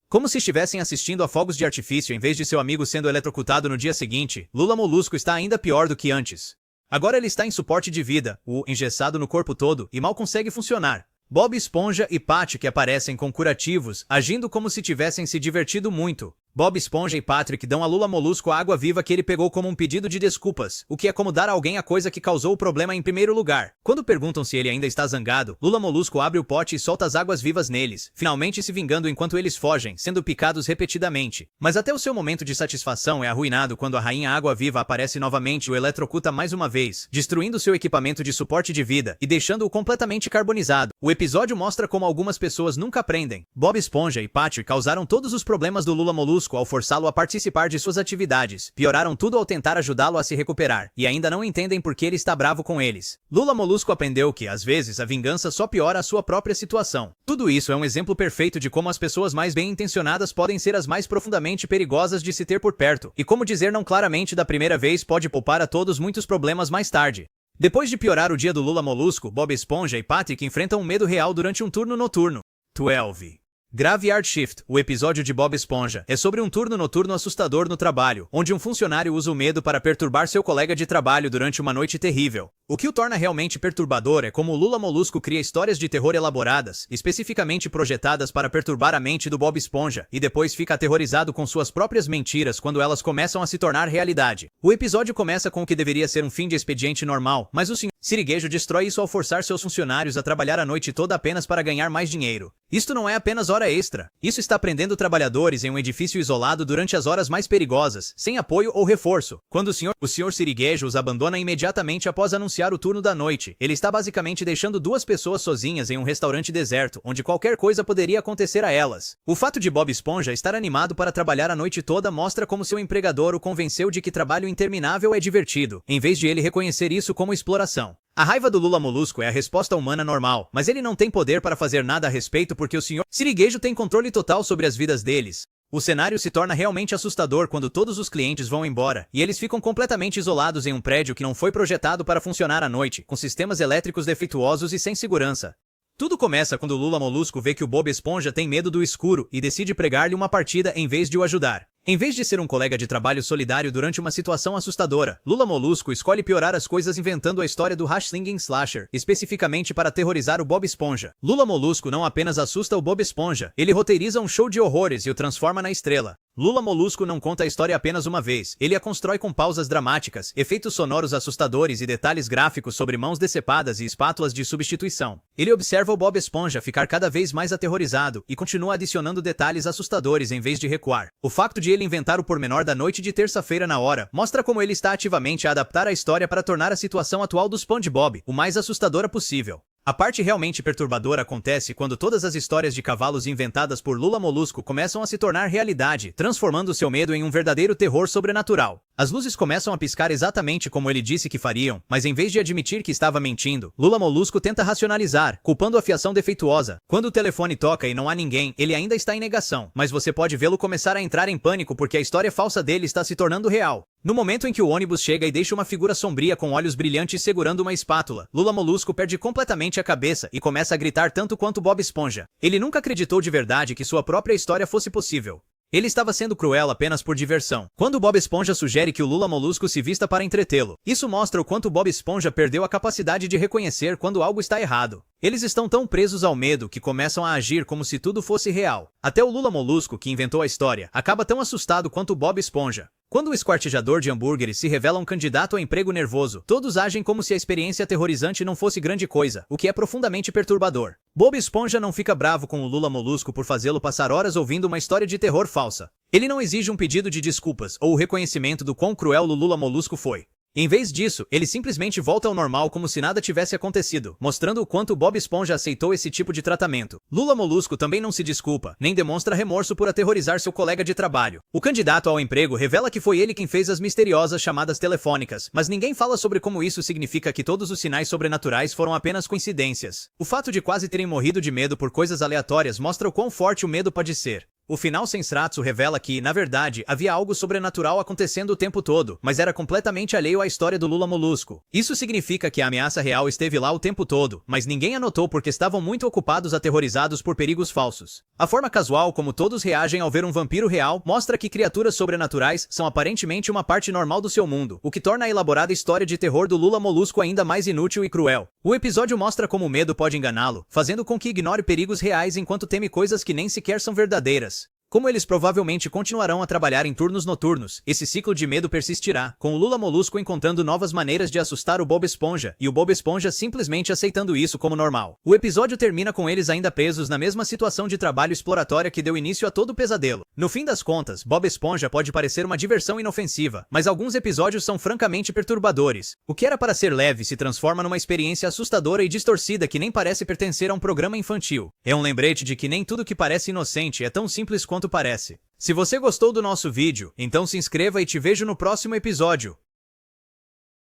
como se estivessem assistindo a fogos de artifício em vez de seu amigo sendo eletrocutado no dia seguinte. Lula Molusco está ainda pior do que antes. Agora ele está em suporte de vida, engessado no corpo todo, e mal consegue funcionar. Bob Esponja e Patrick aparecem com curativos, agindo como se tivessem se divertido muito. Bob Esponja e Patrick dão a Lula Molusco a água-viva que ele pegou como um pedido de desculpas, o que é como dar a alguém a coisa que causou o problema em primeiro lugar. Quando perguntam se ele ainda está zangado, Lula Molusco abre o pote e solta as águas-vivas neles, finalmente se vingando enquanto eles fogem, sendo picados repetidamente. Mas até o seu momento de satisfação é arruinado quando a rainha água-viva aparece novamente e o eletrocuta mais uma vez, destruindo seu equipamento de suporte de vida e deixando-o completamente carbonizado. O episódio mostra como algumas pessoas nunca aprendem. Bob Esponja e Patrick causaram todos os problemas do Lula Molusco ao forçá-lo a participar de suas atividades, pioraram tudo ao tentar ajudá-lo a se recuperar, e ainda não entendem por que ele está bravo com eles. Lula Molusco aprendeu que, às vezes, a vingança só piora a sua própria situação. Tudo isso é um exemplo perfeito de como as pessoas mais bem-intencionadas podem ser as mais profundamente perigosas de se ter por perto, e como dizer não claramente da primeira vez pode poupar a todos muitos problemas mais tarde. Depois de piorar o dia do Lula Molusco, Bob Esponja e Patrick enfrentam um medo real durante um turno noturno. 12. Graveyard Shift, o episódio de Bob Esponja, é sobre um turno noturno assustador no trabalho, onde um funcionário usa o medo para perturbar seu colega de trabalho durante uma noite terrível. O que o torna realmente perturbador é como o Lula Molusco cria histórias de terror elaboradas, especificamente projetadas para perturbar a mente do Bob Esponja, e depois fica aterrorizado com suas próprias mentiras quando elas começam a se tornar realidade. O episódio começa com o que deveria ser um fim de expediente normal, mas o Sr. Siriguejo destrói isso ao forçar seus funcionários a trabalhar a noite toda apenas para ganhar mais dinheiro. Isto não é apenas hora extra. Isso está prendendo trabalhadores em um edifício isolado durante as horas mais perigosas, sem apoio ou reforço. Quando o Sr. Siriguejo os abandona imediatamente após anunciar o turno da noite, ele está basicamente deixando duas pessoas sozinhas em um restaurante deserto, onde qualquer coisa poderia acontecer a elas. O fato de Bob Esponja estar animado para trabalhar a noite toda mostra como seu empregador o convenceu de que trabalho interminável é divertido, em vez de ele reconhecer isso como exploração. A raiva do Lula Molusco é a resposta humana normal, mas ele não tem poder para fazer nada a respeito porque o Sr. Siriguejo tem controle total sobre as vidas deles. O cenário se torna realmente assustador quando todos os clientes vão embora, e eles ficam completamente isolados em um prédio que não foi projetado para funcionar à noite, com sistemas elétricos defeituosos e sem segurança. Tudo começa quando o Lula Molusco vê que o Bob Esponja tem medo do escuro e decide pregar-lhe uma partida em vez de o ajudar. Em vez de ser um colega de trabalho solidário durante uma situação assustadora, Lula Molusco escolhe piorar as coisas inventando a história do Slinging Slasher, especificamente para aterrorizar o Bob Esponja. Lula Molusco não apenas assusta o Bob Esponja, ele roteiriza um show de horrores e o transforma na estrela. Lula Molusco não conta a história apenas uma vez, ele a constrói com pausas dramáticas, efeitos sonoros assustadores e detalhes gráficos sobre mãos decepadas e espátulas de substituição. Ele observa o Bob Esponja ficar cada vez mais aterrorizado e continua adicionando detalhes assustadores em vez de recuar. O facto de ele inventar o pormenor da noite de terça-feira na hora mostra como ele está ativamente a adaptar a história para tornar a situação atual do SpongeBob o mais assustadora possível. A parte realmente perturbadora acontece quando todas as histórias de cavalos inventadas por Lula Molusco começam a se tornar realidade, transformando seu medo em um verdadeiro terror sobrenatural. As luzes começam a piscar exatamente como ele disse que fariam, mas em vez de admitir que estava mentindo, Lula Molusco tenta racionalizar, culpando a fiação defeituosa. Quando o telefone toca e não há ninguém, ele ainda está em negação, mas você pode vê-lo começar a entrar em pânico porque a história falsa dele está se tornando real. No momento em que o ônibus chega e deixa uma figura sombria com olhos brilhantes segurando uma espátula, Lula Molusco perde completamente a cabeça e começa a gritar tanto quanto Bob Esponja. Ele nunca acreditou de verdade que sua própria história fosse possível. Ele estava sendo cruel apenas por diversão. Quando Bob Esponja sugere que o Lula Molusco se vista para entretê-lo, isso mostra o quanto Bob Esponja perdeu a capacidade de reconhecer quando algo está errado. Eles estão tão presos ao medo que começam a agir como se tudo fosse real. Até o Lula Molusco, que inventou a história, acaba tão assustado quanto Bob Esponja. Quando o esquartejador de hambúrgueres se revela um candidato a emprego nervoso, todos agem como se a experiência aterrorizante não fosse grande coisa, o que é profundamente perturbador. Bob Esponja não fica bravo com o Lula Molusco por fazê-lo passar horas ouvindo uma história de terror falsa. Ele não exige um pedido de desculpas ou o reconhecimento do quão cruel o Lula Molusco foi. Em vez disso, ele simplesmente volta ao normal como se nada tivesse acontecido, mostrando o quanto Bob Esponja aceitou esse tipo de tratamento. Lula Molusco também não se desculpa, nem demonstra remorso por aterrorizar seu colega de trabalho. O candidato ao emprego revela que foi ele quem fez as misteriosas chamadas telefônicas, mas ninguém fala sobre como isso significa que todos os sinais sobrenaturais foram apenas coincidências. O fato de quase terem morrido de medo por coisas aleatórias mostra o quão forte o medo pode ser. O final sensato revela que, na verdade, havia algo sobrenatural acontecendo o tempo todo, mas era completamente alheio à história do Lula Molusco. Isso significa que a ameaça real esteve lá o tempo todo, mas ninguém a notou porque estavam muito ocupados aterrorizados por perigos falsos. A forma casual como todos reagem ao ver um vampiro real mostra que criaturas sobrenaturais são aparentemente uma parte normal do seu mundo, o que torna a elaborada história de terror do Lula Molusco ainda mais inútil e cruel. O episódio mostra como o medo pode enganá-lo, fazendo com que ignore perigos reais enquanto teme coisas que nem sequer são verdadeiras. Como eles provavelmente continuarão a trabalhar em turnos noturnos, esse ciclo de medo persistirá, com o Lula Molusco encontrando novas maneiras de assustar o Bob Esponja, e o Bob Esponja simplesmente aceitando isso como normal. O episódio termina com eles ainda presos na mesma situação de trabalho exploratória que deu início a todo o pesadelo. No fim das contas, Bob Esponja pode parecer uma diversão inofensiva, mas alguns episódios são francamente perturbadores. O que era para ser leve se transforma numa experiência assustadora e distorcida que nem parece pertencer a um programa infantil. É um lembrete de que nem tudo que parece inocente é tão simples quanto parece. Se você gostou do nosso vídeo, então se inscreva e te vejo no próximo episódio.